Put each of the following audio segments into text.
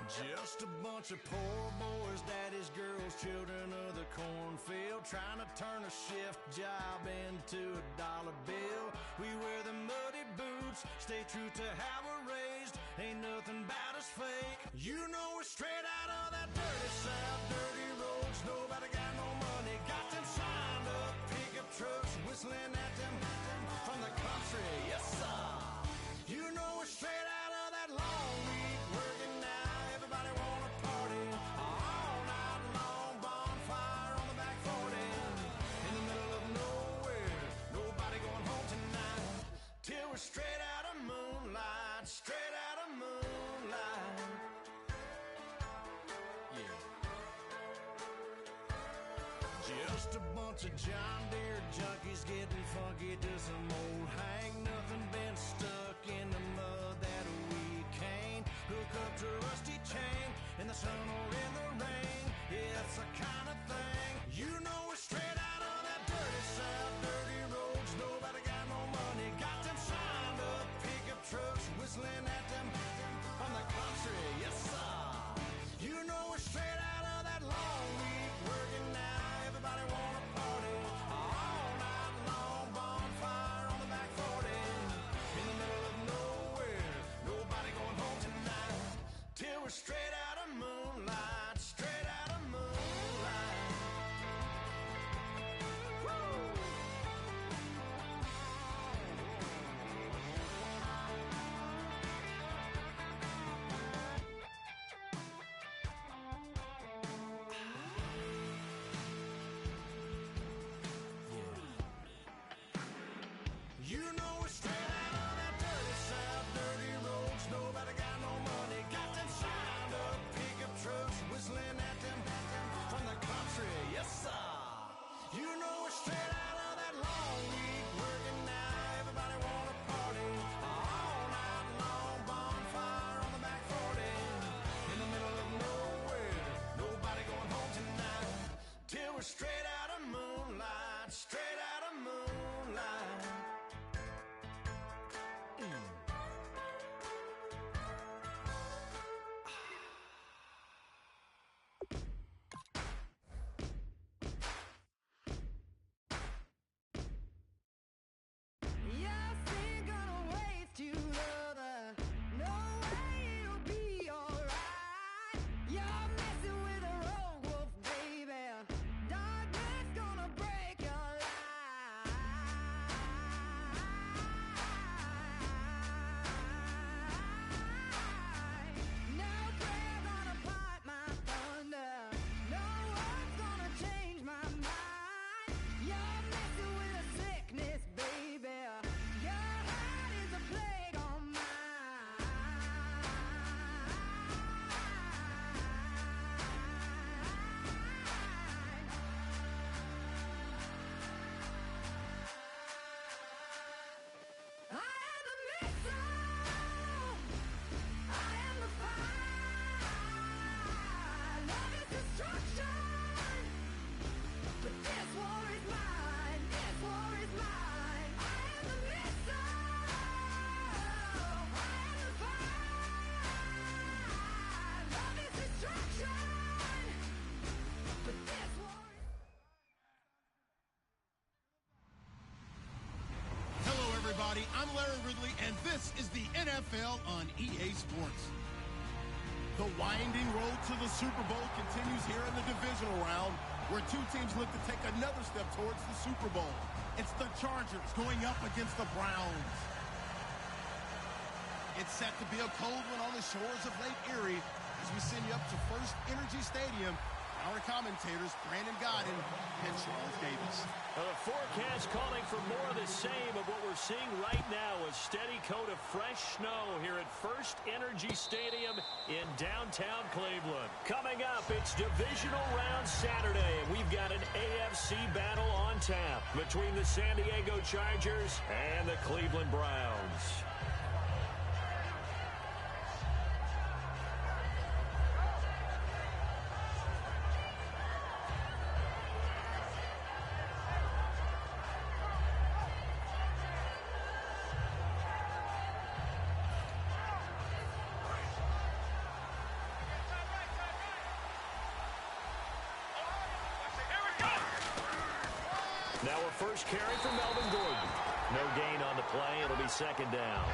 Just a bunch of poor boys, daddy's girls, children of the cornfield, trying to turn a shift job into a dollar bill. We wear the muddy boots, stay true to how we're raised, ain't nothing about us fake. You know we're straight out of that dirty south, dirty roads, nobody got no money, got them signed up, pickup trucks, whistling at them from the country, yes sir. You know we're straight out of that long week, working now, everybody wanna party, all night long, bonfire on the back 40, in the middle of nowhere, nobody going home tonight, till we're straight out of moonlight, straight out of moonlight, yeah. Just a bunch of John Deere junkies getting funky to some old hang, nothing been stuck in the mud that we can't hook up to a rusty chain in the sun or in the rain. Yeah, it's the kind of thing. You know we're straight out of that dirty south, dirty roads, nobody got no money, got them signed up, pickup trucks, whistling at them from the country, yes sir. You know we're straight out of that long week, working now, everybody wanna party, all night long, bonfire on the back 40, in the middle of nowhere, nobody going home tonight, till we're straight out of moonlight, straight out of moonlight. Woo! You know we're straight out of that dirty south, dirty roads, nobody got no money, got them signed up, pickup trucks, whistling at them from the country, yes sir. You know we're straight out of that long week, working now, everybody wanna party, all night long, bonfire on the back 40, in the middle of nowhere, nobody going home tonight, till we're straight out of moonlight, straight out of moonlight. Yes, ain't gonna waste you, lover. No way, it'll be alright. You're messing with a rogue wolf, baby. Darkness gonna break your life. No prayer gonna pipe my thunder. No one's gonna change my mind. You're messing with a sickness, baby. Your heart is a plague on mine. I am the missile. I am the fire. Love is destruction. But this war is mine. This war is mine. I am the missile. I am the fire. Love is destruction. But this war is. Hello, everybody. I'm Larry Ridley, and this is the NFL on EA Sports. The winding road to the Super Bowl continues here in the divisional round, where two teams look to take another step towards the Super Bowl. It's the Chargers going up against the Browns. It's set to be a cold one on the shores of Lake Erie as we send you up to First Energy Stadium. Our commentators, Brandon Godden and Charles Davis. Well, the forecast calling for more of the same of what we're seeing right now. A steady coat of fresh snow here at First Energy Stadium in downtown Cleveland. Coming up, it's divisional round Saturday, and we've got an AFC battle on tap between the San Diego Chargers and the Cleveland Browns. Now a first carry for Melvin Gordon. No gain on the play. It'll be second down.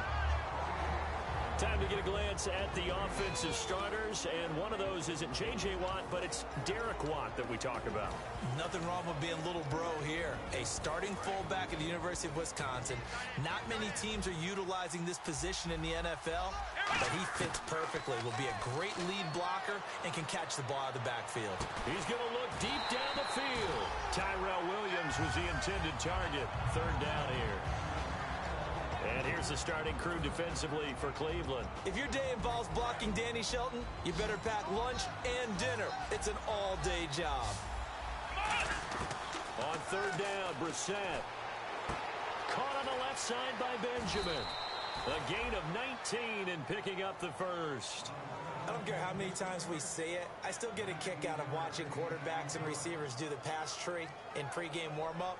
Time to get a glance at the offensive starters, and one of those isn't J.J. Watt, but it's Derek Watt that we talk about. Nothing wrong with being little bro here. A starting fullback at the University of Wisconsin. Not many teams are utilizing this position in the NFL, but he fits perfectly. Will be a great lead blocker and can catch the ball out of the backfield. He's going to look deep down the field. Tyrell Williams was the intended target. Third down here. And here's the starting crew defensively for Cleveland. If your day involves blocking Danny Shelton, you better pack lunch and dinner. It's an all-day job. On third down, Brissett. Caught on the left side by Benjamin. A gain of 19 and picking up the first. I don't care how many times we say it. I still get a kick out of watching quarterbacks and receivers do the pass tree in pregame warm-up.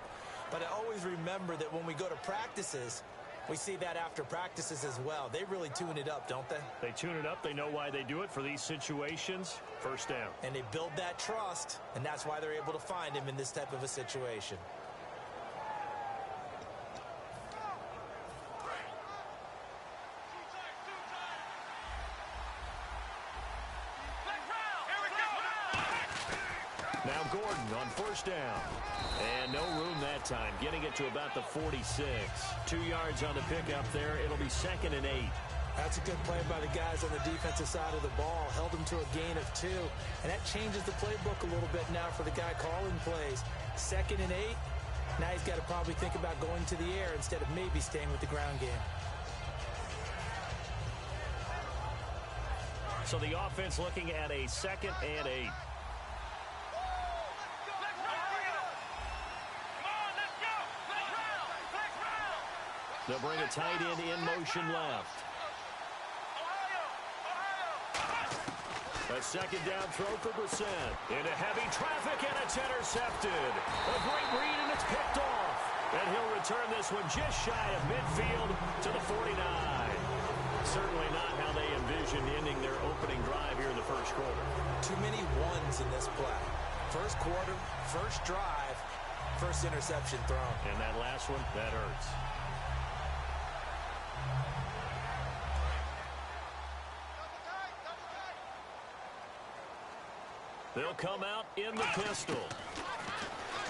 But I always remember that when we go to practices, we see that after practices as well. They really tune it up, don't they? They tune it up. They know why they do it for these situations. First down. And they build that trust, and that's why they're able to find him in this type of a situation. Now Gordon on first down. And no room that time. Getting it to about the 46. 2 yards on the pickup there. It'll be 2nd and 8. That's a good play by the guys on the defensive side of the ball. Held them to a gain of 2. And that changes the playbook a little bit now for the guy calling plays. 2nd and 8. Now he's got to probably think about going to the air instead of maybe staying with the ground game. So the offense looking at a 2nd and 8. They'll bring a tight end in motion left. A second down throw for Brissett. Into heavy traffic, and it's intercepted. A great read, and it's picked off. And he'll return this one just shy of midfield to the 49. Certainly not how they envisioned ending their opening drive here in the first quarter. Too many ones in this play. First quarter, first drive, first interception thrown. And that last one, that hurts. They'll come out in the pistol.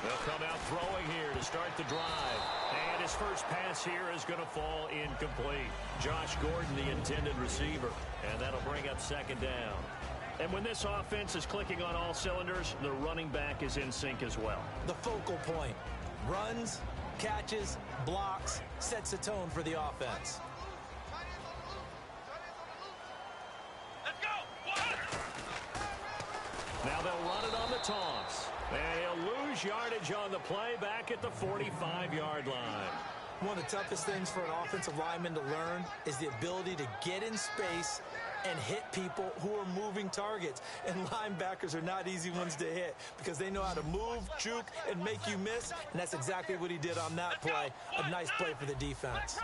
They'll come out throwing here to start the drive. And his first pass here is going to fall incomplete. Josh Gordon, the intended receiver. And that'll bring up second down. And when this offense is clicking on all cylinders, the running back is in sync as well. The focal point. Runs, catches, blocks, sets the tone for the offense. Now they'll run it on the toss. And he'll lose yardage on the play back at the 45-yard line. One of the toughest things for an offensive lineman to learn is the ability to get in space and hit people who are moving targets. And linebackers are not easy ones to hit because they know how to move, juke, and make you miss. And that's exactly what he did on that play. A nice play for the defense.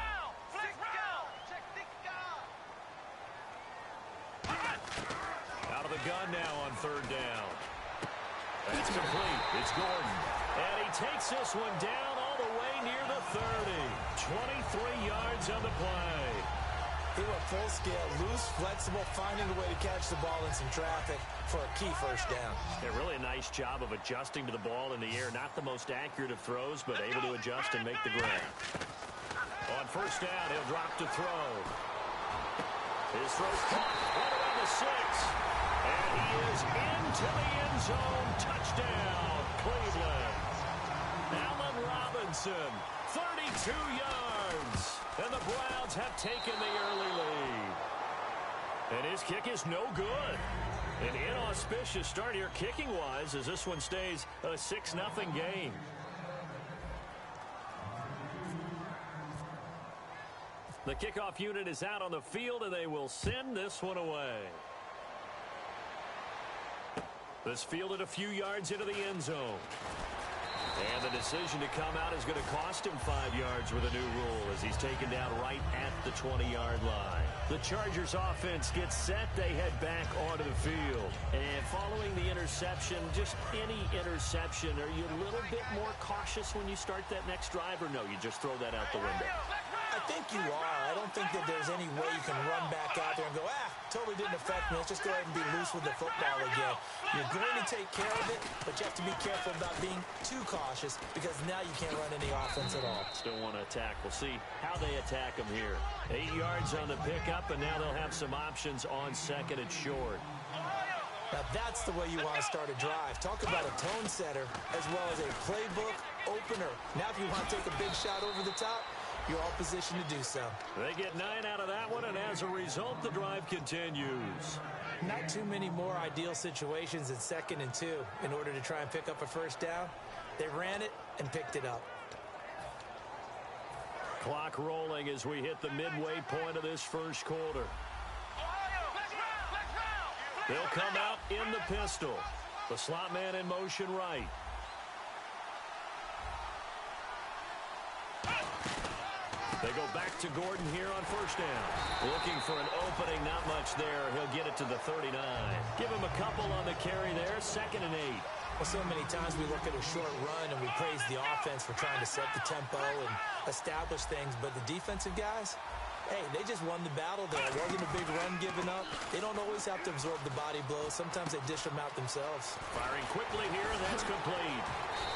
Out of the gun now on third down. That's complete. It's Gordon. And he takes this one down all the way near the 30. 23 yards on the play. He went full scale, loose, flexible, finding a way to catch the ball in some traffic for a key first down. Yeah, really a nice job of adjusting to the ball in the air. Not the most accurate of throws, but able to adjust and make the grab. On first down, he'll drop to throw. His throw's caught right around the 6. And he is into the end zone. Touchdown, Cleveland. Allen Robinson, 32 yards. And the Browns have taken the early lead. And his kick is no good. An inauspicious start here kicking-wise as this one stays a 6-0 game. The kickoff unit is out on the field, and they will send this one away. This fielded a few yards into the end zone. And the decision to come out is going to cost him 5 yards with a new rule as he's taken down right at the 20-yard line. The Chargers offense gets set. They head back onto the field. And following the interception, just any interception, are you a little bit more cautious when you start that next drive, or no, you just throw that out the window? I think you are. I don't think that there's any way you can run back out there and go, totally didn't affect me. Let's just go ahead and be loose with the football again. You're going to take care of it, but you have to be careful about being too cautious because now you can't run any offense at all. Still want to attack. We'll see how they attack him here. 8 yards on the pickup, and now they'll have some options on second and short. Now that's the way you want to start a drive. Talk about a tone setter as well as a playbook opener. Now if you want to take a big shot over the top, you're all positioned to do so. They get 9 out of that one, and as a result, the drive continues. Not too many more ideal situations than 2nd and 2 in order to try and pick up a first down. They ran it and picked it up. Clock rolling as we hit the midway point of this first quarter. They'll come out in the pistol. The slot man in motion right. They go back to Gordon here on first down. Looking for an opening, not much there. He'll get it to the 39. Give him a couple on the carry there, 2nd and 8. Well, so many times we look at a short run and we praise the offense for trying to set the tempo and establish things, but the defensive guys, hey, they just won the battle there. It wasn't a big run given up. They don't always have to absorb the body blows. Sometimes they dish them out themselves. Firing quickly here, that's complete.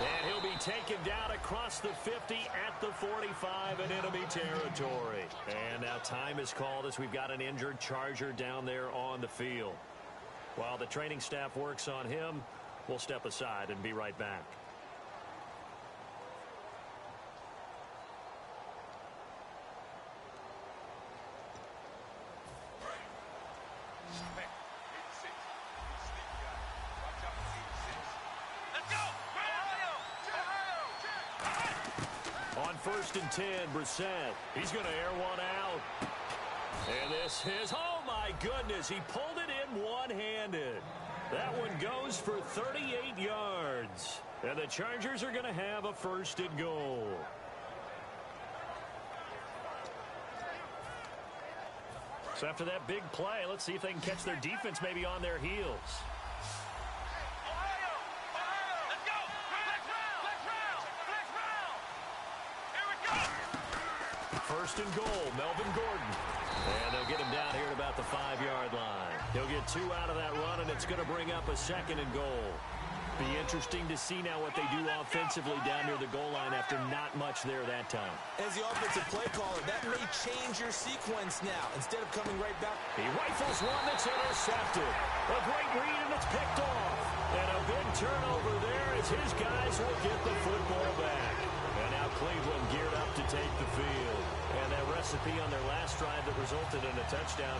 And he'll be taken down across the 50 at the 45 in enemy territory. And now time is called as we've got an injured Charger down there on the field. While the training staff works on him, we'll step aside and be right back. On 1st and 10, Brissett. He's going to air one out. And this is, oh my goodness, he pulled it in one-handed. That one goes for 38 yards. And the Chargers are going to have a 1st and goal. So after that big play, let's see if they can catch their defense maybe on their heels. First and goal, Melvin Gordon. And they'll get him down here at about the 5-yard line. He'll get 2 out of that run, and it's going to bring up a 2nd and goal. Be interesting to see now what they do offensively down near the goal line after not much there that time. As the offensive play caller, that may change your sequence now. Instead of coming right back, he rifles one that's intercepted. A great read, and it's picked off. And a big turnover there as his guys will get the football back. And now Cleveland geared up to take the field. And that recipe on their last drive that resulted in a touchdown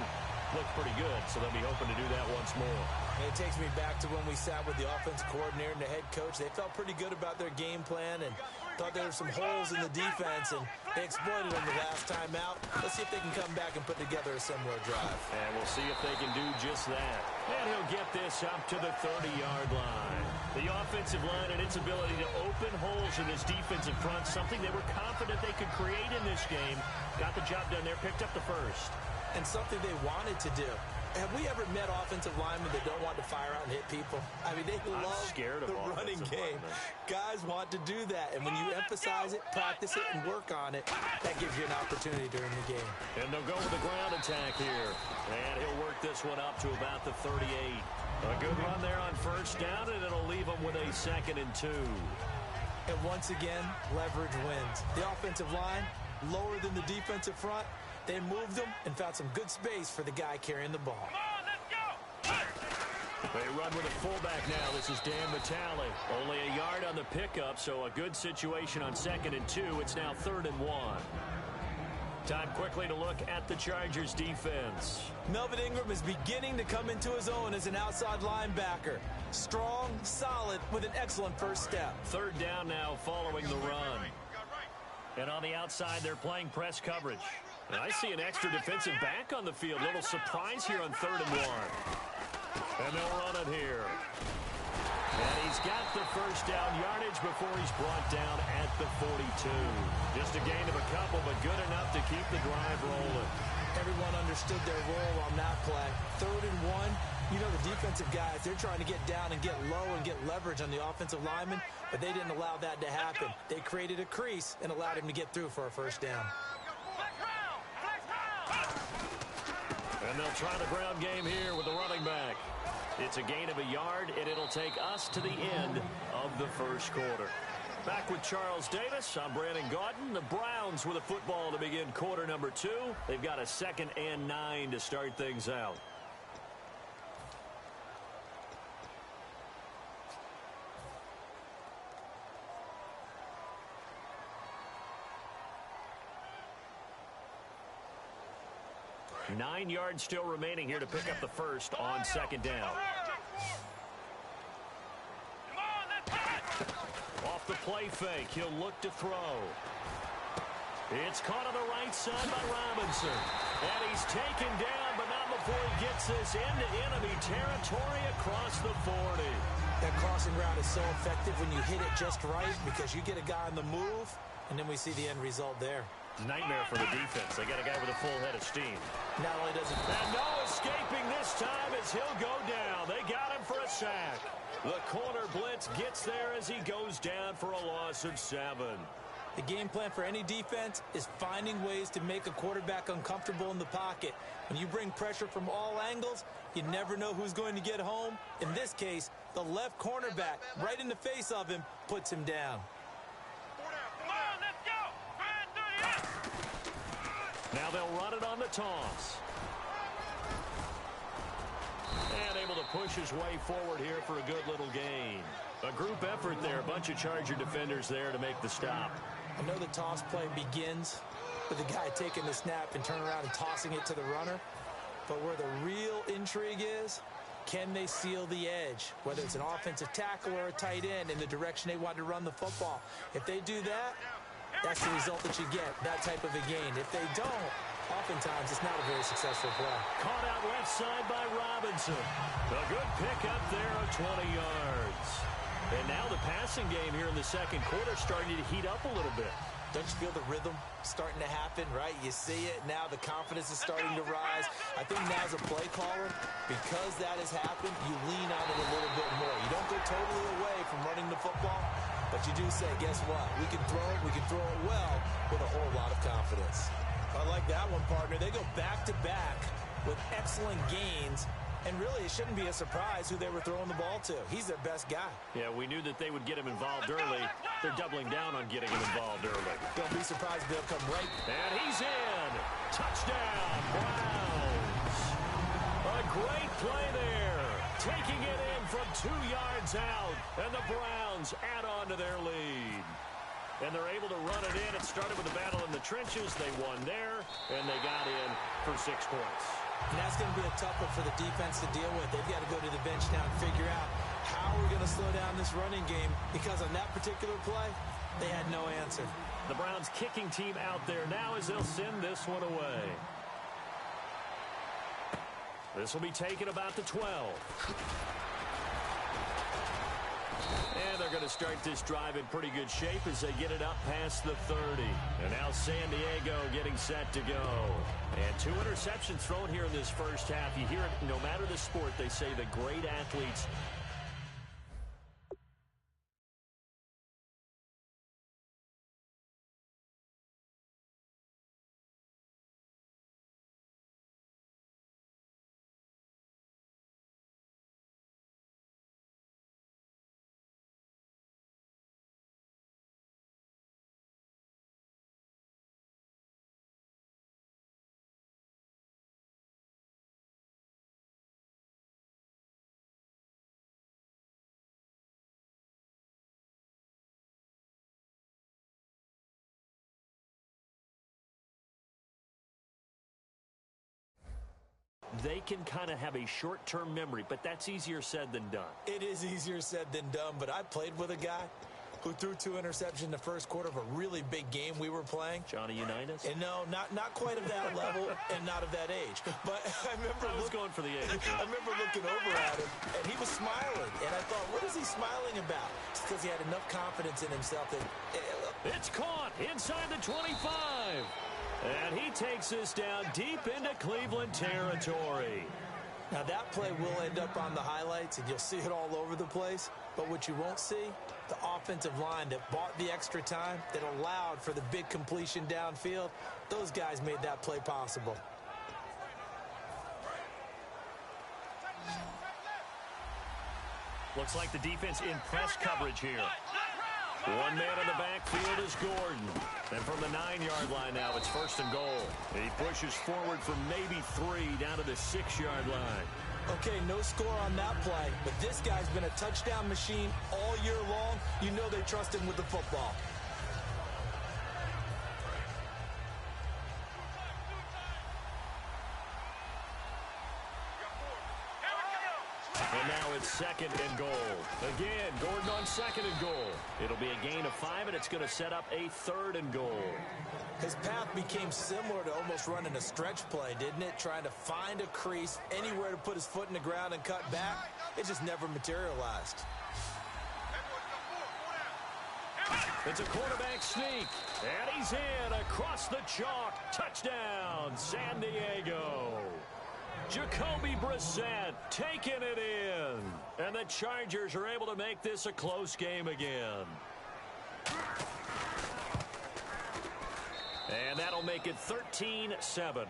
looked pretty good, so they'll be hoping to do that once more. And it takes me back to when we sat with the offensive coordinator and the head coach. They felt pretty good about their game plan and thought there were some holes in the defense, and they exploited them the last time out. Let's see if they can come back and put together a similar drive. And we'll see if they can do just that. And he'll get this up to the 30-yard line. The offensive line and its ability to open holes in this defensive front, something they were confident they could create in this game. Got the job done there, picked up the 1st. And something they wanted to do. Have we ever met offensive linemen that don't want to fire out and hit people? I mean, they love the running game. Guys want to do that. And when you emphasize it, practice it, and work on it, that gives you an opportunity during the game. And they'll go with the ground attack here. And he'll work this one up to about the 38. A good run there on 1st down, and it'll leave them with a 2nd and 2. And once again, leverage wins. The offensive line, lower than the defensive front. They moved them and found some good space for the guy carrying the ball. They run with a fullback now. This is Dan Vitale. Only a yard on the pickup, so a good situation on 2nd and 2. It's now 3rd and 1. Time quickly to look at the Chargers defense. Melvin Ingram is beginning to come into his own as an outside linebacker. Strong, solid, with an excellent first step. 3rd down now following the run. And on the outside, they're playing press coverage. And I see an extra defensive back on the field. Little surprise here on 3rd and 1. And they'll run it here. And he's got the first down yardage before he's brought down at the 42. Just a gain of a couple, but good enough to keep the drive rolling. Everyone understood their role on that play. 3rd and 1. You know the defensive guys, they're trying to get down and get low and get leverage on the offensive lineman, but they didn't allow that to happen. They created a crease and allowed him to get through for a first down. And they'll try the ground game here with the running back. It's a gain of a yard, and it'll take us to the end of the first quarter. Back with Charles Davis, I'm Brandon Gaudin. The Browns with a football to begin quarter number 2. They've got a 2nd and 9 to start things out. Nine yards still remaining here to pick up the first on 2nd down. Off the play fake, he'll look to throw. It's caught on the right side by Robinson. And he's taken down, but not before he gets this into enemy territory across the 40. That crossing route is so effective when you hit it just right because you get a guy on the move, and then we see the end result there. Nightmare for the defense. They got a guy with a full head of steam. Not only does it... And no escaping this time as he'll go down. They got him for a sack. The corner blitz gets there as he goes down for a loss of 7. The game plan for any defense is finding ways to make a quarterback uncomfortable in the pocket. When you bring pressure from all angles, you never know who's going to get home. In this case, the left cornerback, right in the face of him, puts him down. Now they'll run it on the toss. And able to push his way forward here for a good little gain. A group effort there. A bunch of Charger defenders there to make the stop. I know the toss play begins with the guy taking the snap and turning around and tossing it to the runner. But where the real intrigue is, can they seal the edge? Whether it's an offensive tackle or a tight end in the direction they want to run the football. If they do that, that's the result that you get, that type of a gain. If they don't, oftentimes it's not a very successful play. Caught out left side by Robinson. A good pickup there of 20 yards. And now the passing game here in the second quarter starting to heat up a little bit. Don't you feel the rhythm starting to happen, right? You see it. Now the confidence is starting to rise. I think now as a play caller, because that has happened, you lean on it a little bit more. You don't go totally away from running the football, but you do say, guess what? We can throw it well with a whole lot of confidence. I like that one, partner. They go back-to-back with excellent gains. And really, it shouldn't be a surprise who they were throwing the ball to. He's their best guy. Yeah, we knew that they would get him involved early. They're doubling down on getting him involved early. Don't be surprised if they'll come right. And he's in. Touchdown, Browns. A great play there. Taking it in from 2 yards out. And the Browns add on to their lead. And they're able to run it in. It started with a battle in the trenches. They won there, and they got in for 6 points. And that's going to be a tough one for the defense to deal with. They've got to go to the bench now and figure out how we're going to slow down this running game, because on that particular play, they had no answer. The Browns kicking team out there now as they'll send this one away. This will be taken about the 12. And they're going to start this drive in pretty good shape as they get it up past the 30. And now San Diego getting set to go. And 2 interceptions thrown here in this first half. You hear it, no matter the sport, they say the great athletes they can kind of have a short-term memory, but that's easier said than done. It is easier said than done, but I played with a guy who threw 2 interceptions in the first quarter of a really big game we were playing. Johnny Unitas? And no, not quite of that level and not of that age. But I was going for the age. I remember looking over at him, and he was smiling. And I thought, what is he smiling about? It's because he had enough confidence in himself that... It's caught inside the 25. And he takes this down deep into Cleveland territory. Now, that play will end up on the highlights, and you'll see it all over the place. But what you won't see, the offensive line that bought the extra time, that allowed for the big completion downfield, those guys made that play possible. Looks like the defense in press coverage here. One man in the backfield is Gordon. And from the 9-yard line now, it's 1st and goal. He pushes forward for maybe 3 down to the 6-yard line. Okay, no score on that play, but this guy's been a touchdown machine all year long. You know they trust him with the football. And now it's 2nd and goal. Again, Gordon on 2nd and goal. It'll be a gain of 5, and it's going to set up a 3rd and goal. His path became similar to almost running a stretch play, didn't it? Trying to find a crease, anywhere to put his foot in the ground and cut back. It just never materialized. It's a quarterback sneak, and he's in across the chalk. Touchdown, San Diego. Jacoby Brissett taking it in. And the Chargers are able to make this a close game again. And that'll make it 13-7.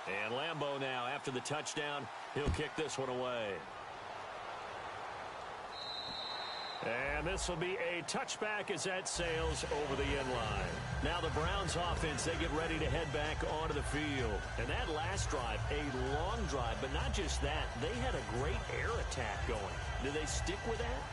And Lambeau now, after the touchdown, he'll kick this one away. And this will be a touchback as that sails over the end line. Now the Browns offense, they get ready to head back onto the field. And that last drive, a long drive, but not just that. They had a great air attack going. Do they stick with that?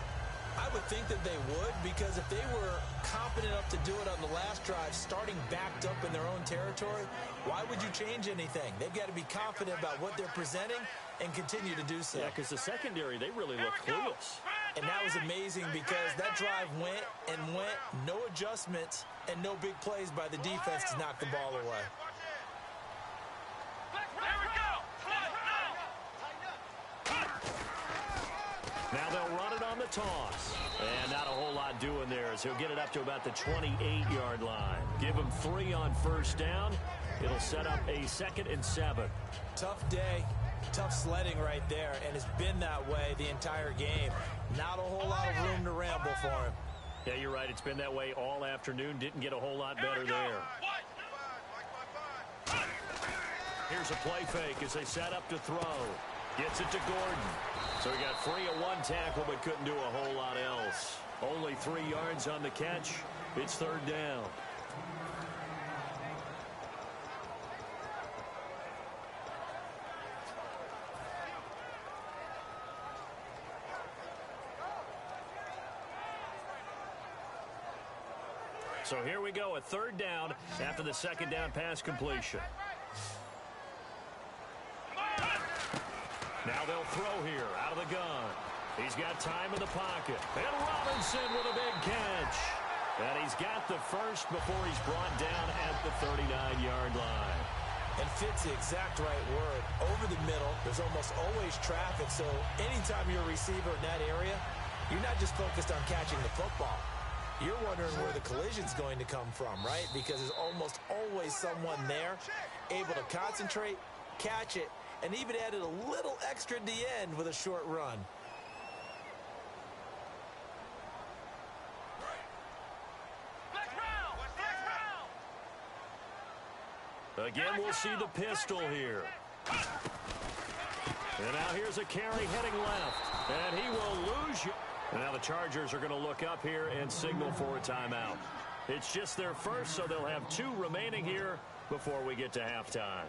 I would think that they would, because if they were confident enough to do it on the last drive, starting backed up in their own territory, why would you change anything? They've got to be confident about what they're presenting and continue to do so. Yeah, because the secondary, they really look clueless. And that was amazing because that drive went and went, no adjustments, and no big plays by the defense to knock the ball away. Now they'll run it on the toss. And not a whole lot doing there as he'll get it up to about the 28-yard line. Give him 3 on 1st down. It'll set up a 2nd and 7. Tough day, tough sledding right there, and it's been that way the entire game. Not a whole lot of room to ramble for him. Yeah, you're right. It's been that way all afternoon. Didn't get a whole lot better there. Here's a play fake as they set up to throw. Gets it to Gordon. So he got free of 1 tackle but couldn't do a whole lot else. Only 3 yards on the catch. It's 3rd down. So here we go, a 3rd down after the 2nd down pass completion. Now they'll throw here out of the gun. He's got time in the pocket. And Robinson with a big catch. And he's got the first before he's brought down at the 39-yard line. And fits the exact right word. Over the middle, there's almost always traffic. So anytime you're a receiver in that area, you're not just focused on catching the football. You're wondering where the collision's going to come from, right? Because there's almost always someone there able to concentrate, catch it, and even added a little extra at the end with a short run. Again, we'll see the pistol here. And now here's a carry heading left. And he will lose you. And now the Chargers are going to look up here and signal for a timeout. It's just their first, so they'll have 2 remaining here before we get to halftime.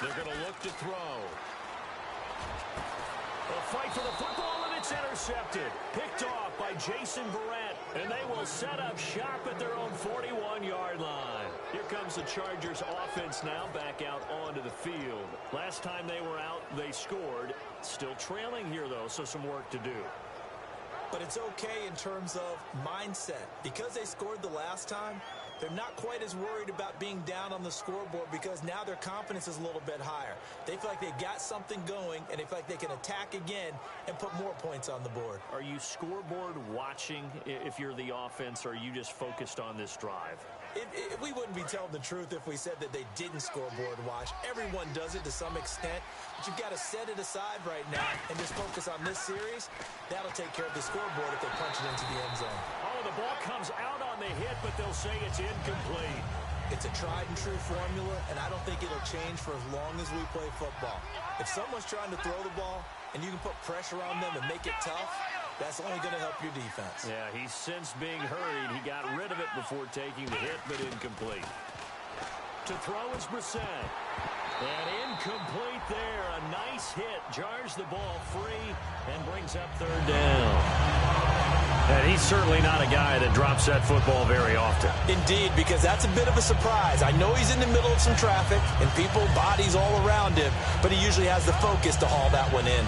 They're going to look to throw. A fight for the football, and it's intercepted. Picked off by Jason Verrett, and they will set up shop at their own 41-yard line. Here comes the Chargers offense now back out onto the field. Last time they were out, they scored. Still trailing here, though, so some work to do. But it's okay in terms of mindset. Because they scored the last time, they're not quite as worried about being down on the scoreboard because now their confidence is a little bit higher. They feel like they've got something going, and they feel like they can attack again and put more points on the board. Are you scoreboard watching if you're the offense, or are you just focused on this drive? We wouldn't be telling the truth if we said that they didn't scoreboard watch. Everyone does it to some extent, but you've got to set it aside right now and just focus on this series. That'll take care of the scoreboard if they punch it into the end zone. Oh, the ball comes out on the hit, but they'll say it's incomplete. It's a tried-and-true formula, and I don't think it'll change for as long as we play football. If someone's trying to throw the ball and you can put pressure on them and make it tough, that's only going to help your defense. Yeah, he's since being hurried. He got rid of it before taking the hit, but incomplete. To throw is Brissett. And incomplete there. A nice hit. Jars the ball free and brings up third down. And he's certainly not a guy that drops that football very often. Indeed, because that's a bit of a surprise. I know he's in the middle of some traffic and people, bodies all around him, but he usually has the focus to haul that one in.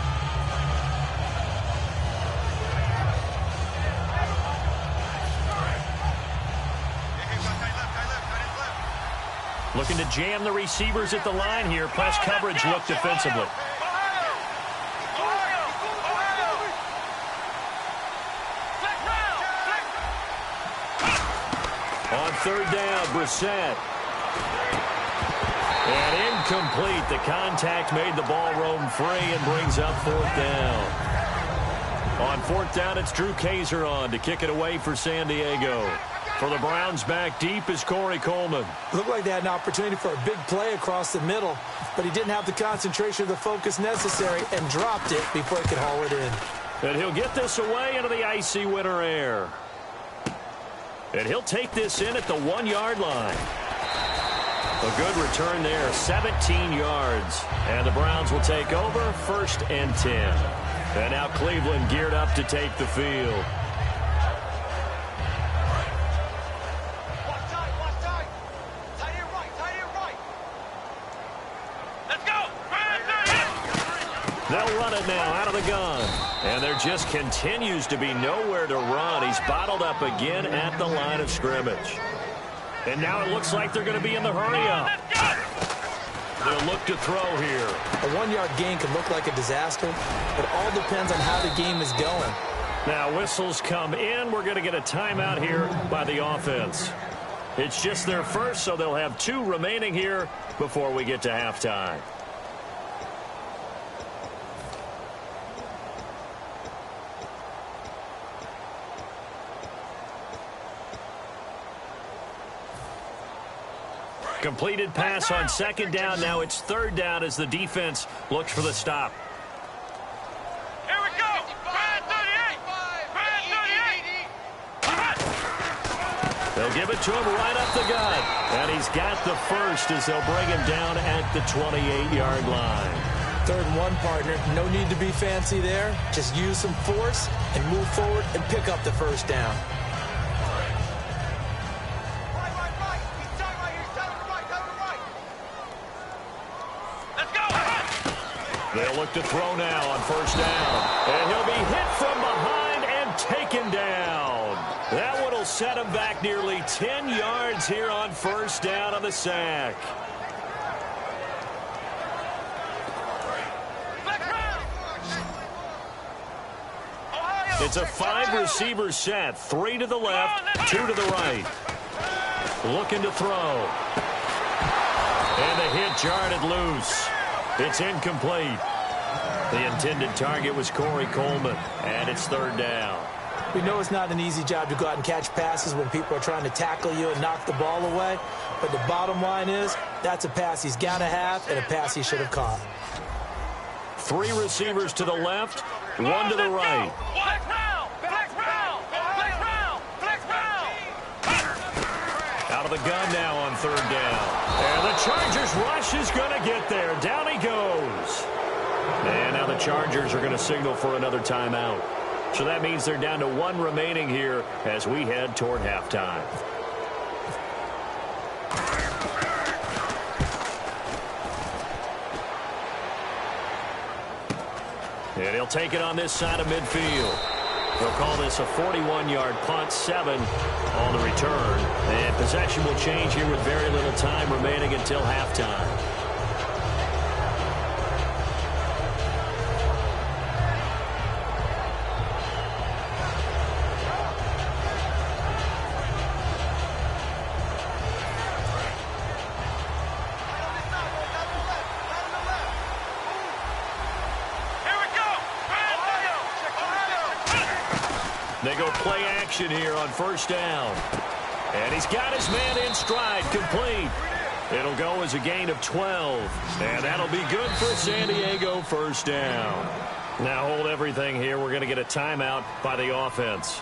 Looking to jam the receivers at the line here. Press coverage look defensively. On third down, Brissett. And incomplete. The contact made the ball roam free and brings up fourth down. On fourth down, it's Drew Kaiser on to kick it away for San Diego. For the Browns, back deep is Corey Coleman. Looked like they had an opportunity for a big play across the middle, but he didn't have the concentration or the focus necessary and dropped it before he could haul it in. And he'll get this away into the icy winter air. And he'll take this in at the 1-yard line. A good return there, 17 yards. And the Browns will take over, 1st and 10. And now Cleveland geared up to take the field. They'll run it now out of the gun. And there just continues to be nowhere to run. He's bottled up again at the line of scrimmage. And now it looks like they're going to be in the hurry-up. They'll look to throw here. A 1-yard gain can look like a disaster, but all depends on how the game is going. Now whistles come in. We're going to get a timeout here by the offense. It's just their first, so they'll have 2 remaining here before we get to halftime. Completed pass on second down. Now it's third down as the defense looks for the stop. Here we go. Brad 38. They'll give it to him right up the gut. And he's got the first as they'll bring him down at the 28-yard line. 3rd and 1, partner. No need to be fancy there. Just use some force and move forward and pick up the first down. They'll look to throw now on first down. And he'll be hit from behind and taken down. That one will set him back nearly 10 yards here on first down on the sack. It's a 5-receiver set. 3 to the left, 2 to the right. Looking to throw. And the hit jarred it loose. It's incomplete. The intended target was Corey Coleman, and it's third down. We know it's not an easy job to go out and catch passes when people are trying to tackle you and knock the ball away, but the bottom line is that's a pass he's got to have and a pass he should have caught. 3 receivers to the left, 1 to the right. Out of the gun now on third down. And the Chargers rush is going to get there. Down he goes. And now the Chargers are going to signal for another timeout. So that means they're down to 1 remaining here as we head toward halftime. And he'll take it on this side of midfield. They'll call this a 41-yard punt, 7 on the return. And possession will change here with very little time remaining until halftime. They go play action here on first down. And he's got his man in stride, complete. It'll go as a gain of 12. And that'll be good for San Diego, first down. Now hold everything here. We're going to get a timeout by the offense.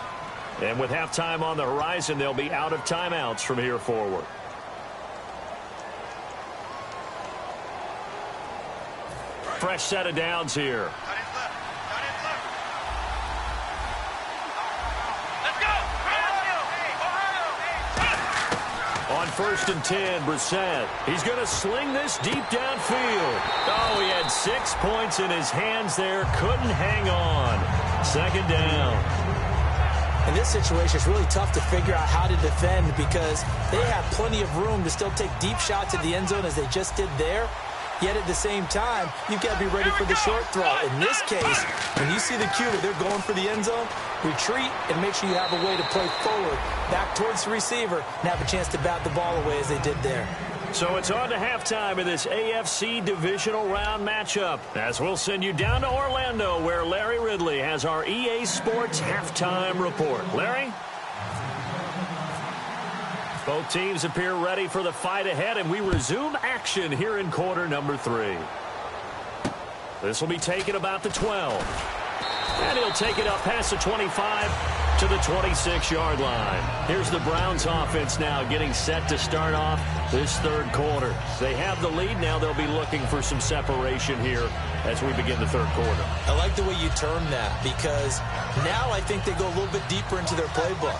And with halftime on the horizon, they'll be out of timeouts from here forward. Fresh set of downs here. On 1st and 10, Brissett. He's going to sling this deep downfield. Oh, he had 6 points in his hands there. Couldn't hang on. 2nd down. In this situation, it's really tough to figure out how to defend because they have plenty of room to still take deep shots at the end zone as they just did there. Yet at the same time, you've got to be ready for the short throw. In this case, when you see the cue that they're going for the end zone, retreat and make sure you have a way to play forward, back towards the receiver, and have a chance to bat the ball away as they did there. So it's on to halftime of this AFC divisional round matchup, as we'll send you down to Orlando, where Larry Ridley has our EA Sports halftime report. Larry? Both teams appear ready for the fight ahead, and we resume action here in quarter number 3. This will be taken about the 12. And he'll take it up past the 25 to the 26-yard line. Here's the Browns offense now getting set to start off this 3rd quarter. They have the lead. Now they'll be looking for some separation here as we begin the 3rd quarter. I like the way you term that because now I think they go a little bit deeper into their playbook.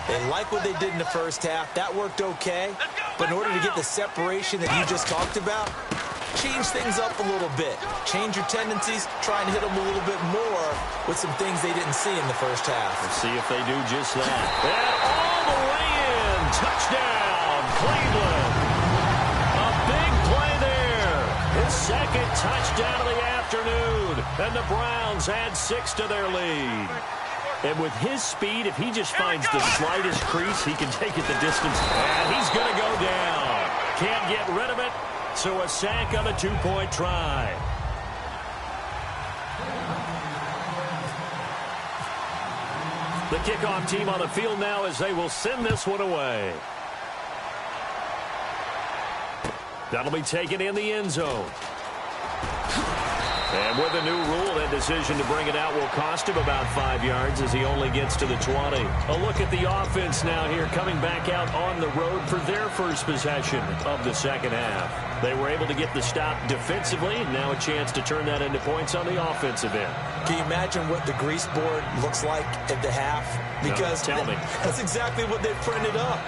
They like what they did in the first half. That worked okay. But in order to get the separation that you just talked about, change things up a little bit. Change your tendencies. Try and hit them a little bit more with some things they didn't see in the first half. Let's see if they do just that. And all the way in. Touchdown, Cleveland. A big play there. His 2nd touchdown of the afternoon. And the Browns add 6 to their lead. And with his speed, if he just finds the slightest crease, he can take it the distance. And he's going to go down. Can't get rid of it. So a sack on a 2-point try. The kickoff team on the field now as they will send this one away. That'll be taken in the end zone. And with a new rule, that decision to bring it out will cost him about 5 yards as he only gets to the 20. A look at the offense now here coming back out on the road for their first possession of the 2nd half. They were able to get the stop defensively, and now a chance to turn that into points on the offensive end. Can you imagine what the grease board looks like at the half? Because no, tell me. That's exactly what they printed up.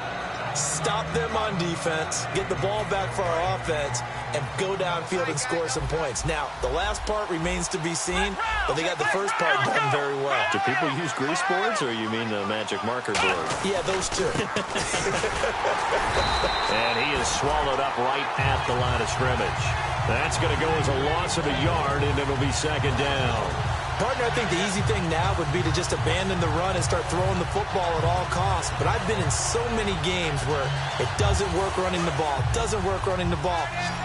Stop them on defense, get the ball back for our offense, and go downfield and score some points. Now, the last part remains to be seen, but they got the first part done very well. Do people use grease boards, or you mean the magic marker board? Yeah, those two. And he is swallowed up right at the line of scrimmage. That's going to go as a loss of a yard, and it'll be 2nd down. Partner, I think the easy thing now would be to just abandon the run and start throwing the football at all costs. But I've been in so many games where it doesn't work running the ball,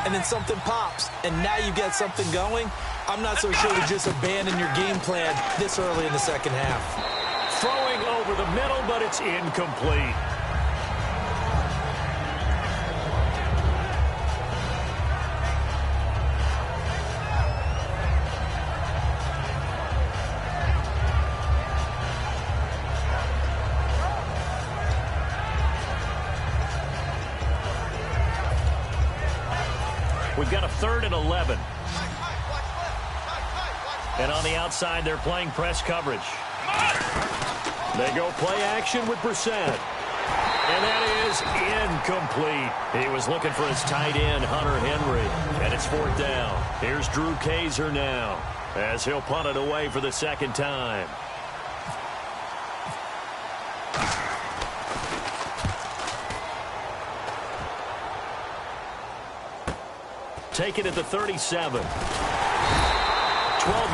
and then something pops, and now you get something going. I'm not so sure to just abandon your game plan this early in the 2nd half. Throwing over the middle, but it's incomplete. We've got a 3rd and 11. And on the outside, they're playing press coverage. They go play action with Brissett. And that is incomplete. He was looking for his tight end, Hunter Henry. And it's 4th down. Here's Drew Kaiser now as he'll punt it away for the 2nd time. Take it at the 37. 12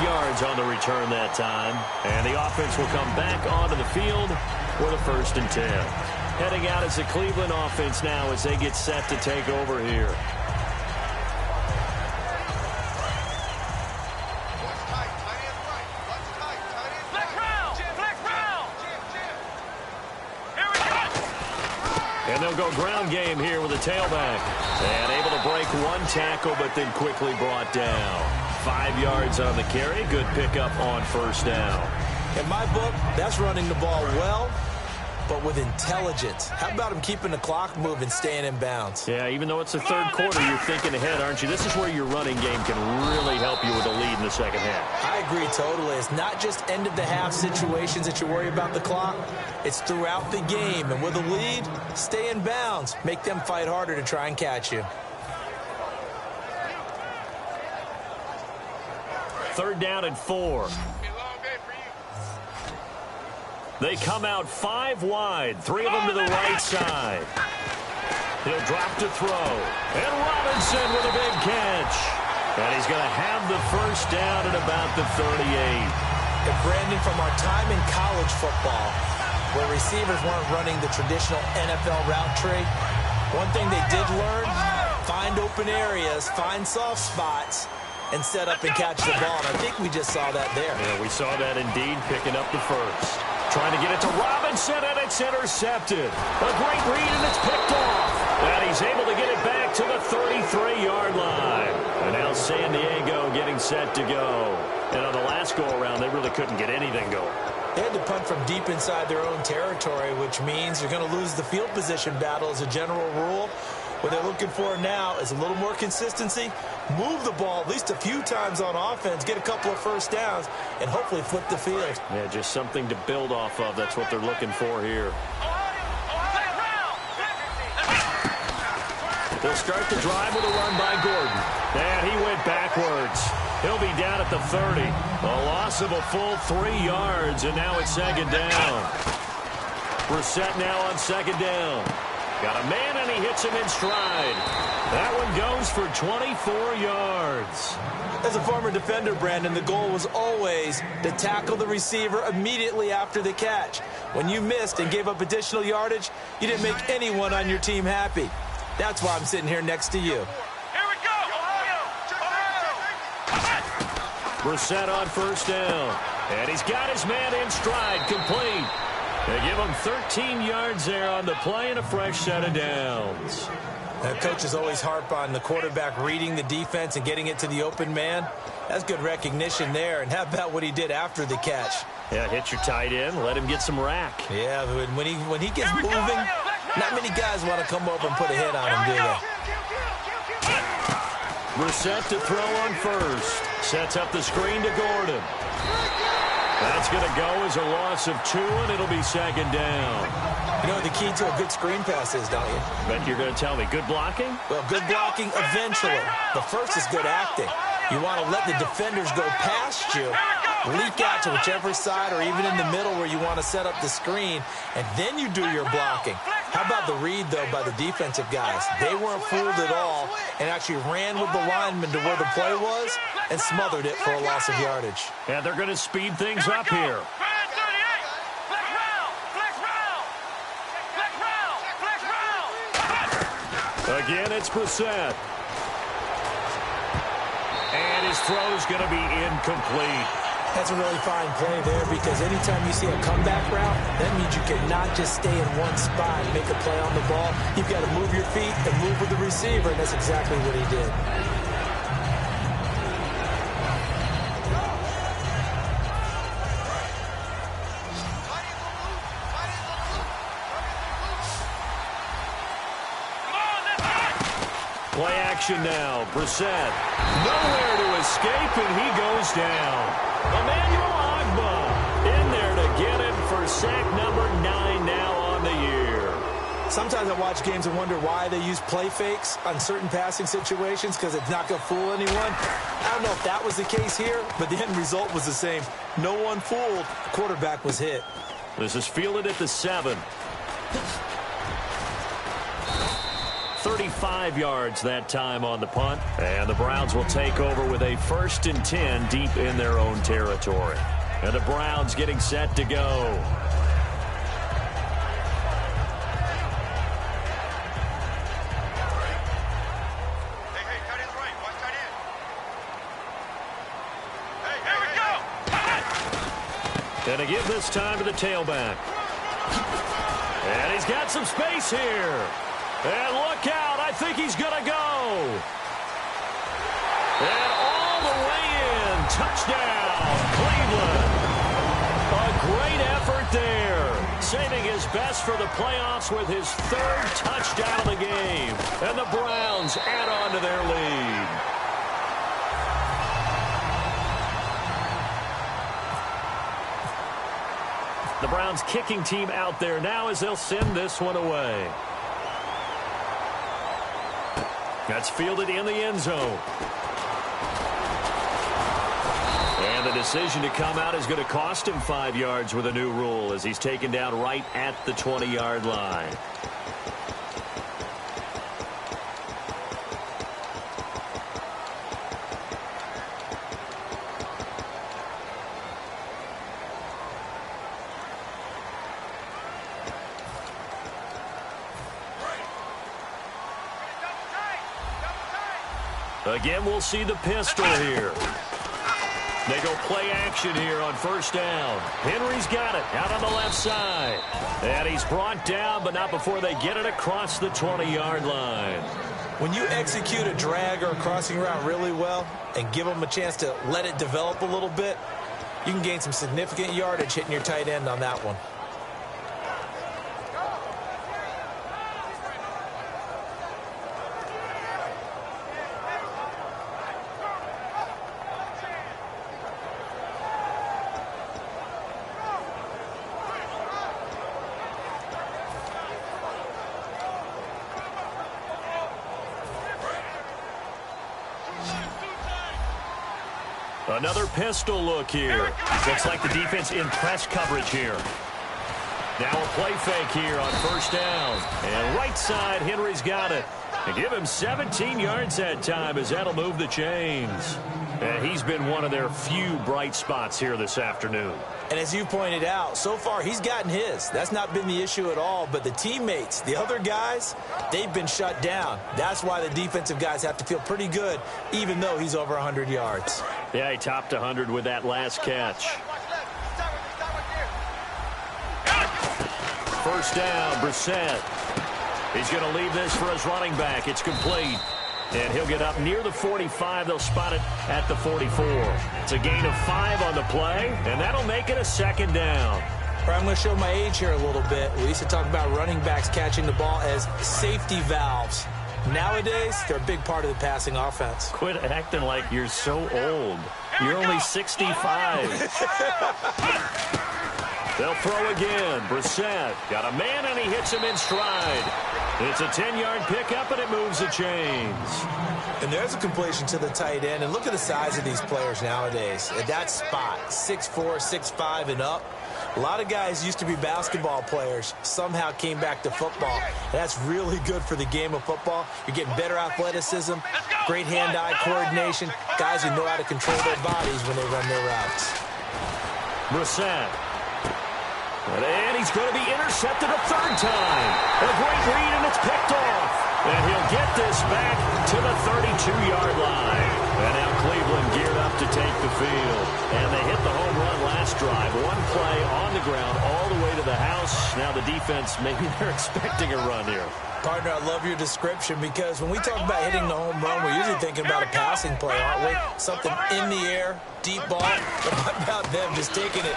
yards on the return that time. And the offense will come back onto the field with a 1st and 10. Heading out as the Cleveland offense now as they get set to take over here. And they'll go ground game here with a tailback. And able to break 1 tackle, but then quickly brought down. 5 yards on the carry. Good pickup on 1st down. In my book, that's running the ball well, but with intelligence. How about him keeping the clock moving, staying in bounds? Yeah, even though it's the 3rd quarter, you're thinking ahead, aren't you? This is where your running game can really help you with a lead in the 2nd half. I agree totally. It's not just end-of-the-half situations that you worry about the clock. It's throughout the game. And with a lead, stay in bounds. Make them fight harder to try and catch you. 3rd down and 4. They come out 5 wide, 3 of them to the right side. He'll drop to throw. And Robinson with a big catch. And he's going to have the 1st down at about the 38. And Brandon, from our time in college football, where receivers weren't running the traditional NFL route tree, one thing they did learn, find open areas, find soft spots, and set up and catch the ball. And I think we just saw that there. Yeah, we saw that indeed, picking up the 1st. Trying to get it to Robinson, and it's intercepted. A great read, and it's picked off. And he's able to get it back to the 33-yard line. And now San Diego getting set to go. And on the last go-around, they really couldn't get anything going. They had to punt from deep inside their own territory, which means you're going to lose the field position battle as a general rule. What they're looking for now is a little more consistency, move the ball at least a few times on offense, get a couple of 1st downs, and hopefully flip the field. Yeah, just something to build off of. That's what they're looking for here. They'll start the drive with a run by Gordon. And he went backwards. He'll be down at the 30. A loss of a full 3 yards, and now it's 2nd down. Brissett now on 2nd down. Got a man, and he hits him in stride. That one goes for 24 yards. As a former defender, Brandon, the goal was always to tackle the receiver immediately after the catch. When you missed and gave up additional yardage, you didn't make anyone on your team happy. That's why I'm sitting here next to you. Here we go. Brissett on 1st down. And he's got his man in stride, complete. They give him 13 yards there on the play and a fresh set of downs. Coaches always harp on the quarterback reading the defense and getting it to the open man. That's good recognition there. And how about what he did after the catch? Yeah, hit your tight end, let him get some rack. Yeah, when he gets moving, not many guys want to come over and put a hit on him, do they? Brissett to throw on 1st. Sets up the screen to Gordon. That's going to go as a loss of 2, and it'll be 2nd down. You know what the key to a good screen pass is, don't you? Bet you're going to tell me. Good blocking? Well, good blocking eventually. The first is good acting. You want to let the defenders go past you, leak out to whichever side or even in the middle where you want to set up the screen, and then you do your blocking. How about the read, though, by the defensive guys? They weren't fooled at all and actually ran with the lineman to where the play was and smothered it for a loss of yardage. Yeah, they're going to speed things up here. Again, it's Brissett. And his throw's going to be incomplete. That's a really fine play there because anytime you see a comeback route, that means you cannot just stay in one spot and make a play on the ball. You've got to move your feet and move with the receiver, and that's exactly what he did. action now. Brissett nowhere to escape, and he goes down. Emmanuel Ogbah in there to get him for sack number 9 now on the year. Sometimes I watch games and wonder why they use play fakes on certain passing situations, because it's not going to fool anyone. I don't know if that was the case here, but the end result was the same. No one fooled. The quarterback was hit. This is fielded at the 7. 35 yards that time on the punt. And the Browns will take over with a 1st and 10 deep in their own territory. And the Browns getting set to go. And to give this time to the tailback. And he's got some space here. And look out, I think he's going to go. And all the way in, touchdown, Cleveland. A great effort there. Saving his best for the playoffs with his 3rd touchdown of the game. And the Browns add on to their lead. The Browns kicking team out there now as they'll send this one away. That's fielded in the end zone. And the decision to come out is going to cost him 5 yards with a new rule as he's taken down right at the 20-yard line. Again, we'll see the pistol here. They go play action here on 1st down. Henry's got it out on the left side. And he's brought down, but not before they get it across the 20-yard line. When you execute a drag or a crossing route really well and give them a chance to let it develop a little bit, you can gain some significant yardage hitting your tight end on that one. Another pistol look here. Looks like the defense in press coverage here. Now a play fake here on 1st down. And right side, Henry's got it. And give him 17 yards that time as that'll move the chains. And he's been one of their few bright spots here this afternoon. And as you pointed out, so far he's gotten his. That's not been the issue at all. But the teammates, the other guys, they've been shut down. That's why the defensive guys have to feel pretty good, even though he's over 100 yards. Yeah, he topped 100 with that last catch. 1st down, Brissett. He's going to leave this for his running back. It's complete. And he'll get up near the 45. They'll spot it at the 44. It's a gain of 5 on the play, and that'll make it a 2nd down. I'm going to show my age here a little bit. We used to talk about running backs catching the ball as safety valves. Nowadays, they're a big part of the passing offense. Quit acting like you're so old. You're only 65. They'll throw again. Brissett got a man, and he hits him in stride. It's a 10-yard pickup, and it moves the chains. And there's a completion to the tight end. And look at the size of these players nowadays. At that spot, 6'4", 6'5", and up. A lot of guys used to be basketball players, somehow came back to football. That's really good for the game of football. You're getting better athleticism, great hand-eye coordination, guys who know how to control their bodies when they run their routes. Brissett. And he's going to be intercepted a 3rd time. A great read, and it's picked off. And he'll get this back to the 32-yard line. And now Cleveland geared up to take the field. And they hit the home run last drive. One play on the ground all the way to the house. Now the defense, maybe they're expecting a run here. Partner, I love your description because when we talk about hitting the home run, we're usually thinking about a passing play, aren't we? Something in the air, deep ball. But what about them just taking it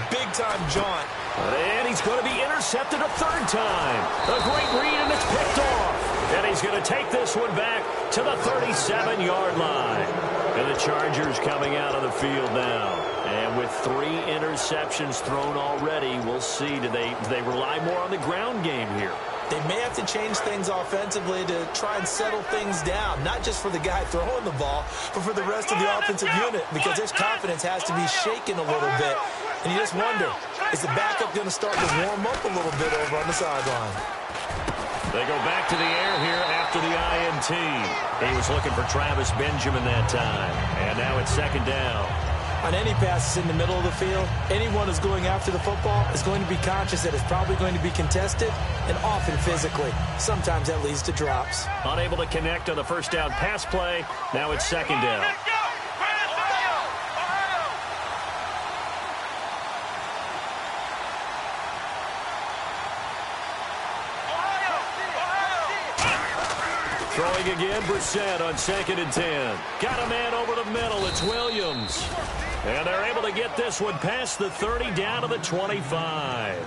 big-time jaunt? And he's going to be intercepted a 3rd time. A great read, and it's picked off. And he's going to take this one back to the 37-yard line. And the Chargers coming out of the field now. And with 3 interceptions thrown already, we'll see. Do they rely more on the ground game here? They may have to change things offensively to try and settle things down, not just for the guy throwing the ball, but for the rest of the offensive unit, because their confidence has to be shaken a little bit. And you just wonder, is the backup going to start to warm up a little bit over on the sideline? They go back to the air here after the INT. He was looking for Travis Benjamin that time. And now it's second down. On any passes in the middle of the field, anyone who's going after the football is going to be conscious that it's probably going to be contested, and often physically. Sometimes that leads to drops. Unable to connect on the first down pass play. Now it's second down. Throwing again, Brissett on 2nd and 10. Got a man over the middle. It's Williams. And they're able to get this one past the 30 down to the 25.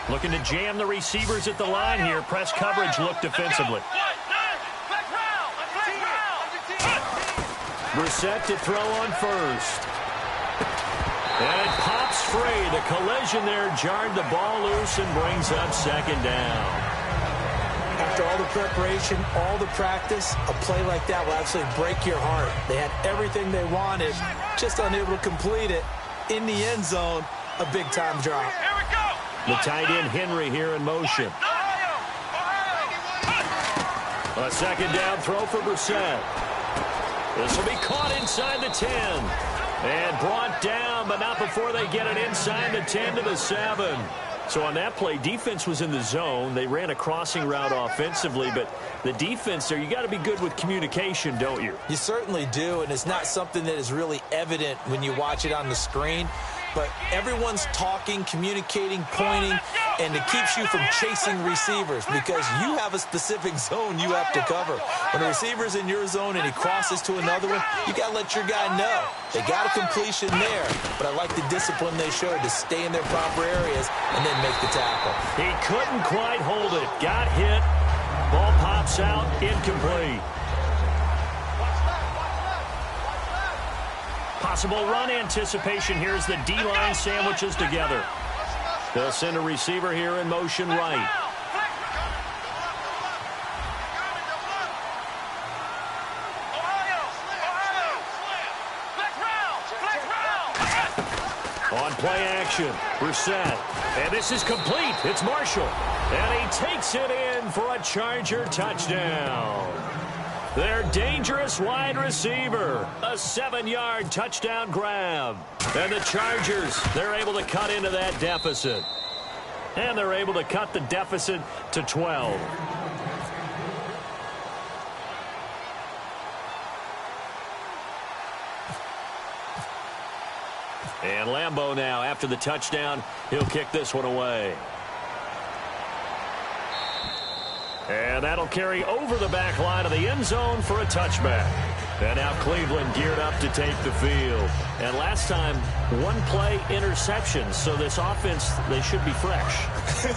Looking to jam the receivers at the line here. Press coverage look defensively. Brissett to throw on first. And it pops free. The collision there jarred the ball loose and brings up second down. After all the preparation, all the practice, a play like that will absolutely break your heart. They had everything they wanted, just unable to complete it. In the end zone, a big-time drop. The tight end Henry here in motion. A second down throw for Brissett. This will be caught inside the 10. And brought down, but not before they get it inside the 10 to the 7. So on that play, defense was in the zone. They ran a crossing route offensively, but the defense there, you got to be good with communication, don't you? You certainly do, and it's not something that is really evident when you watch it on the screen. But everyone's talking, communicating, pointing, and it keeps you from chasing receivers because you have a specific zone you have to cover. When a receiver's in your zone and he crosses to another one, you got to let your guy know. They got a completion there, but I like the discipline they showed to stay in their proper areas and then make the tackle. He couldn't quite hold it. Got hit. Ball pops out. Incomplete. Possible run anticipation here as the D-line sandwiches together. They'll send a receiver here in motion right. On play action, Brissett. And this is complete. It's Marshall. And he takes it in for a Charger touchdown. Their dangerous wide receiver. A 7-yard touchdown grab. And the Chargers, they're able to cut into that deficit. And they're able to cut the deficit to 12. And Lambeau now, after the touchdown, he'll kick this one away. And that'll carry over the back line of the end zone for a touchback. And now Cleveland geared up to take the field. And last time, one play interception. So this offense, they should be fresh.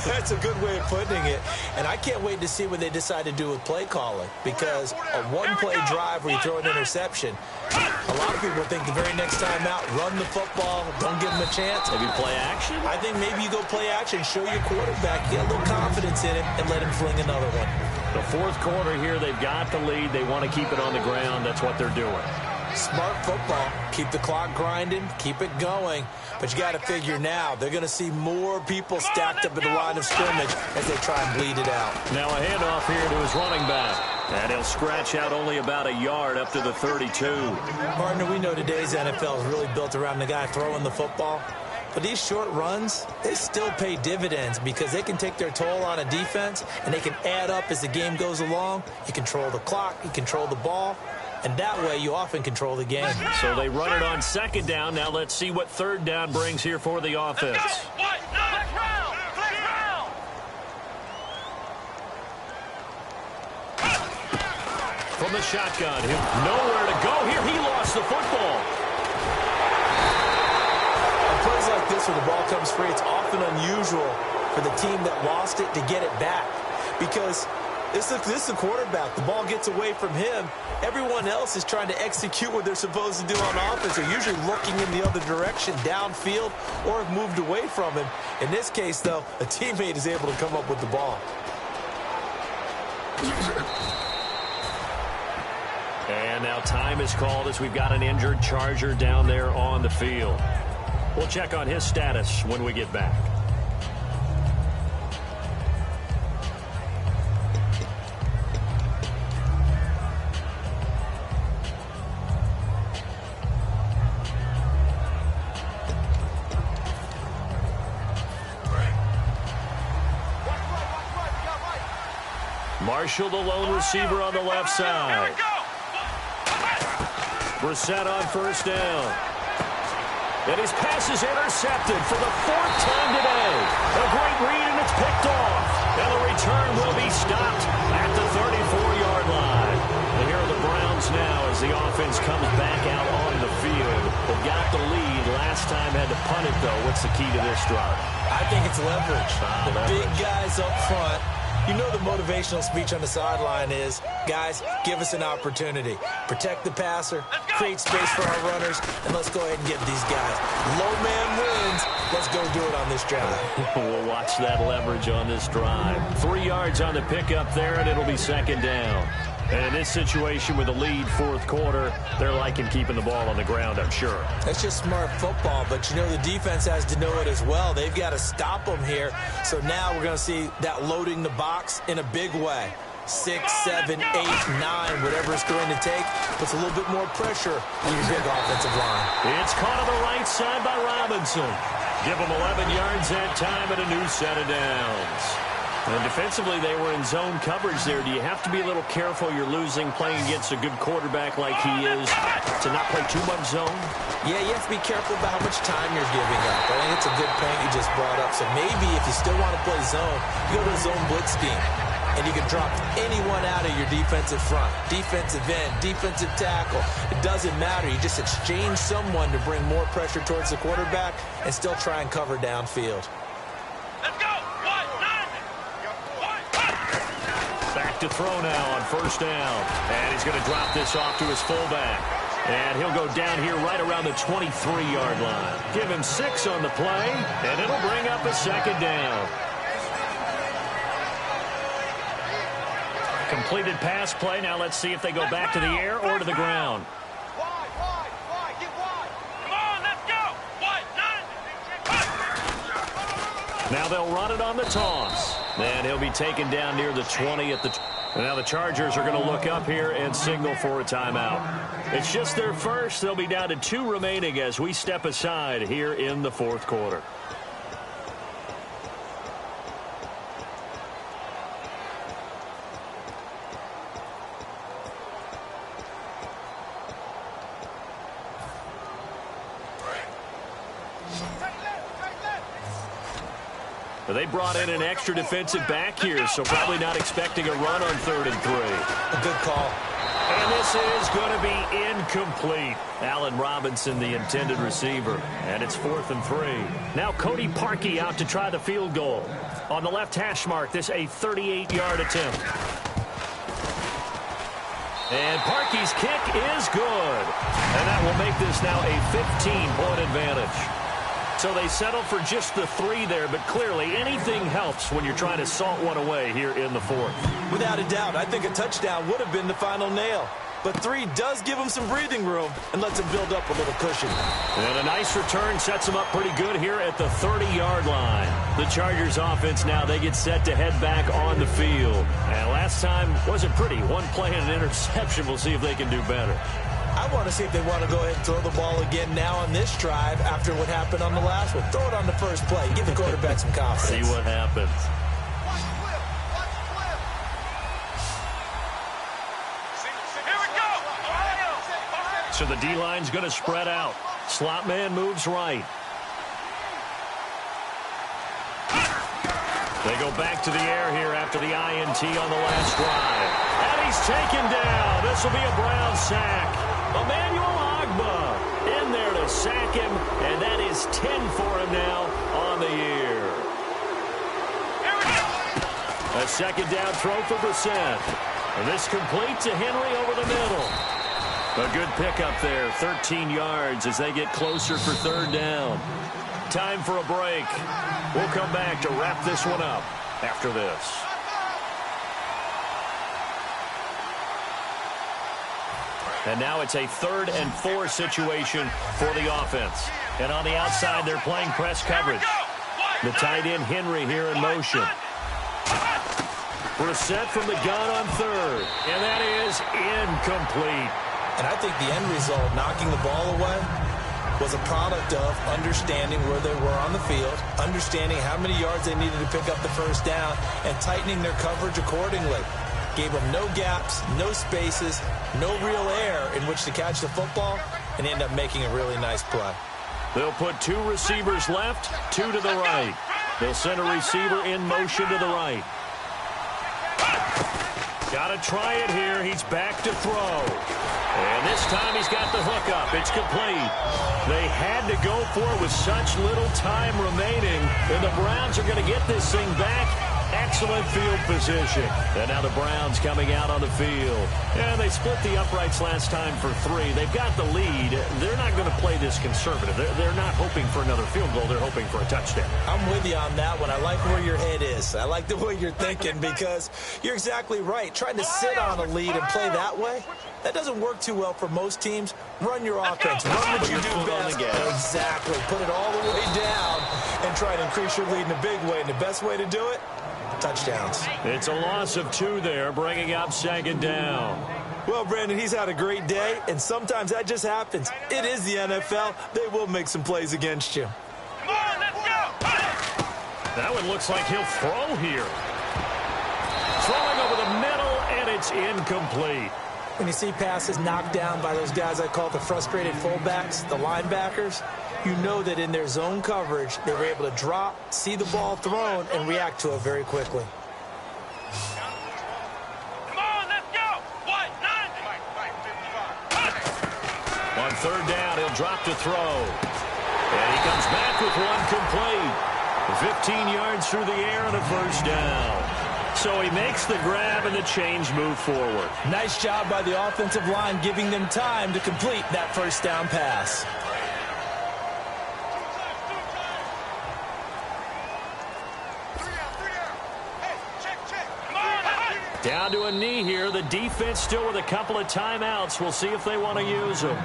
That's a good way of putting it. And I can't wait to see what they decide to do with play calling. Because a one-play drive where you throw an interception, a lot of people think the very next time out, run the football, don't give them a chance. Maybe play action? I think maybe you go play action, show your quarterback, get a little confidence in him, and let him fling another one. The fourth quarter here, they've got the lead. They want to keep it on the ground. That's what they're doing. Smart football. Keep the clock grinding. Keep it going. But you got to figure now, they're going to see more people stacked up at the line of scrimmage as they try and bleed it out. Now a handoff here to his running back. And he'll scratch out only about a yard up to the 32. Partner, we know today's NFL is really built around the guy throwing the football. But these short runs, they still pay dividends because they can take their toll on a defense and they can add up as the game goes along. You control the clock, you control the ball, and that way you often control the game. So they run it on second down. Now let's see what third down brings here for the offense. From the shotgun, nowhere to go here. He lost the football. On plays like this where the ball comes free, it's often unusual for the team that lost it to get it back, because this is the quarterback. The ball gets away from him. Everyone else is trying to execute what they're supposed to do on offense. They're usually looking in the other direction, downfield, or have moved away from him. In this case, though, a teammate is able to come up with the ball. And now time is called as we've got an injured Charger down there on the field. We'll check on his status when we get back. Marshall, the lone receiver on the left side. Brissett on first down. And his pass is intercepted for the fourth time today. A great read, and it's picked off. And the return will be stopped at the 34-yard line. And here are the Browns now as the offense comes back out on the field. They've got the lead. Last time had to punt it, though. What's the key to this drive? I think it's leverage. The big guys up front. You know the motivational speech on the sideline is, guys, give us an opportunity. Protect the passer, create space for our runners, and let's go ahead and get these guys. Low man wins. Let's go do it on this drive. We'll watch that leverage on this drive. 3 yards on the pickup there, and it'll be second down. And in this situation with the lead fourth quarter, they're liking keeping the ball on the ground, I'm sure. That's just smart football, but you know the defense has to know it as well. They've got to stop them here. So now we're going to see that loading the box in a big way. 6, 7, 8, 9, whatever it's going to take, puts a little bit more pressure on your big offensive line. It's caught on the right side by Robinson. Give them 11 yards that time and a new set of downs. And defensively, they were in zone coverage there. Do you have to be a little careful you're losing playing against a good quarterback like he is to not play too much zone? Yeah, you have to be careful about how much time you're giving up. I think it's a good point you just brought up. So maybe if you still want to play zone, you go to a zone blitz scheme. And you can drop anyone out of your defensive front, defensive end, defensive tackle. It doesn't matter. You just exchange someone to bring more pressure towards the quarterback and still try and cover downfield. Let's go. Back to throw now on first down. And he's going to drop this off to his fullback. And he'll go down here right around the 23-yard line. Give him 6 on the play, and it'll bring up a second down. Completed pass play. Now let's see if they go back to the air or to the ground. Come on, let's go. Now they'll run it on the toss. And he'll be taken down near the 20 at the... And now the Chargers are going to look up here and signal for a timeout. It's just their first. They'll be down to 2 remaining as we step aside here in the fourth quarter. They brought in an extra defensive back here, so probably not expecting a run on 3rd and 3. A good call. And this is going to be incomplete. Allen Robinson, the intended receiver. And it's 4th and 3. Now Cody Parkey out to try the field goal. On the left hash mark, this a 38-yard attempt. And Parkey's kick is good. And that will make this now a 15-point advantage. So they settle for just the 3 there, but clearly anything helps when you're trying to salt one away here in the fourth. Without a doubt, I think a touchdown would have been the final nail. But 3 does give him some breathing room and lets him build up a little cushion. And a nice return sets him up pretty good here at the 30-yard line. The Chargers offense now, they get set to head back on the field. And last time wasn't pretty. 1 play and an interception. We'll see if they can do better. I want to see if they want to go ahead and throw the ball again now on this drive after what happened on the last one. Throw it on the first play. Give the quarterback some confidence. See what happens. Here we go. So the D-line's going to spread out. Slot man moves right. They go back to the air here after the INT on the last drive. And he's taken down. This will be a Brown sack. Emmanuel Ogbah in there to sack him, and that is 10 for him now on the year. A second down throw for Brissett. And this complete to Henry over the middle. A good pickup there, 13 yards as they get closer for third down. Time for a break. We'll come back to wrap this one up after this. And now it's a 3rd and 4 situation for the offense. And on the outside, they're playing press coverage. The tight end Henry here in motion. Brissett from the gun on 3rd. And that is incomplete. And I think the end result, knocking the ball away, was a product of understanding where they were on the field, understanding how many yards they needed to pick up the first down, and tightening their coverage accordingly. Gave them no gaps, no spaces, no real air in which to catch the football, and end up making a really nice play. They'll put 2 receivers left, 2 to the right. They'll send a receiver in motion to the right. Got to try it here. He's back to throw. And this time he's got the hook up. It's complete. They had to go for it with such little time remaining. And the Browns are going to get this thing back. Excellent field position. And now the Browns coming out on the field. And they split the uprights last time for 3. They've got the lead. They're not going to play this conservative. They're not hoping for another field goal. They're hoping for a touchdown. I'm with you on that one. I like where your head is. I like the way you're thinking because you're exactly right. Trying to sit on a lead and play that way, that doesn't work too well for most teams. Run your offense. Run what you do best. Exactly. Put it all the way down and try to increase your lead in a big way. And the best way to do it, touchdowns. It's a loss of 2 there, bringing up 2nd down. Well, Brandon, he's had a great day, and sometimes that just happens. It is the NFL. They will make some plays against you. Come on, let's go! That one looks like he'll throw here. Throwing over the middle, and it's incomplete. When you see passes knocked down by those guys I call the frustrated fullbacks, the linebackers, you know that in their zone coverage, they were able to drop, see the ball thrown, and react to it very quickly. Come on, let's go! What? 9? On 3rd down, he'll drop to throw. And he comes back with one complete. 15 yards through the air and a first down. So he makes the grab and the change move forward. Nice job by the offensive line giving them time to complete that first down pass. Down to a knee here. The defense still with a couple of timeouts. We'll see if they want to use them.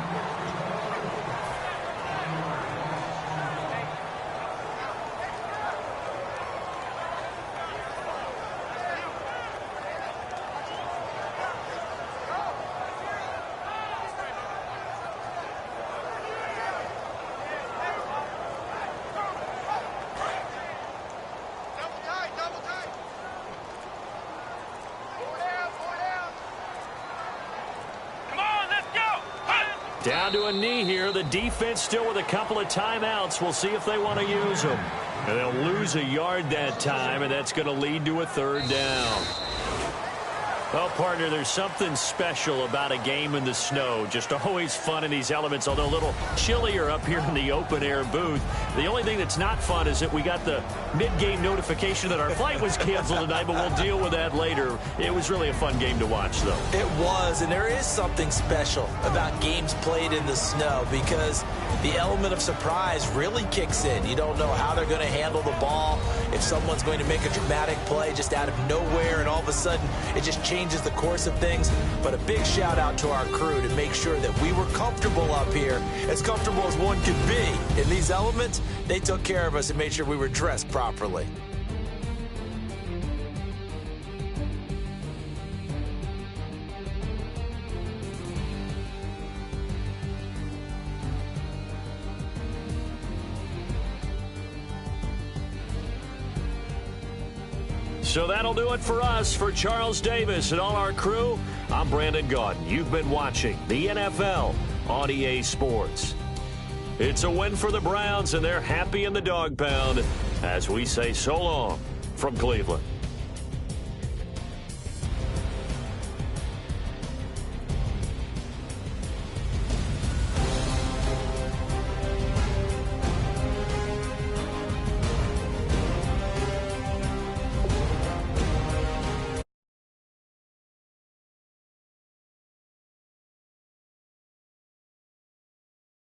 Down to a knee here. The defense still with a couple of timeouts. We'll see if they want to use them. And they'll lose a yard that time, and that's going to lead to a 3rd down. Well, partner, there's something special about a game in the snow. Just always fun in these elements, although a little chillier up here in the open-air booth. The only thing that's not fun is that we got the mid-game notification that our flight was canceled tonight, but we'll deal with that later. It was really a fun game to watch, though. It was, and there is something special about games played in the snow because the element of surprise really kicks in. You don't know how they're going to handle the ball, if someone's going to make a dramatic play just out of nowhere, and all of a sudden it just changes the course of things. But a big shout out to our crew to make sure that we were comfortable up here, as comfortable as one could be. In these elements, they took care of us and made sure we were dressed properly. So that'll do it for us. For Charles Davis and all our crew, I'm Brandon Gaudin. You've been watching the NFL on EA Sports. It's a win for the Browns, and they're happy in the dog pound as we say so long from Cleveland.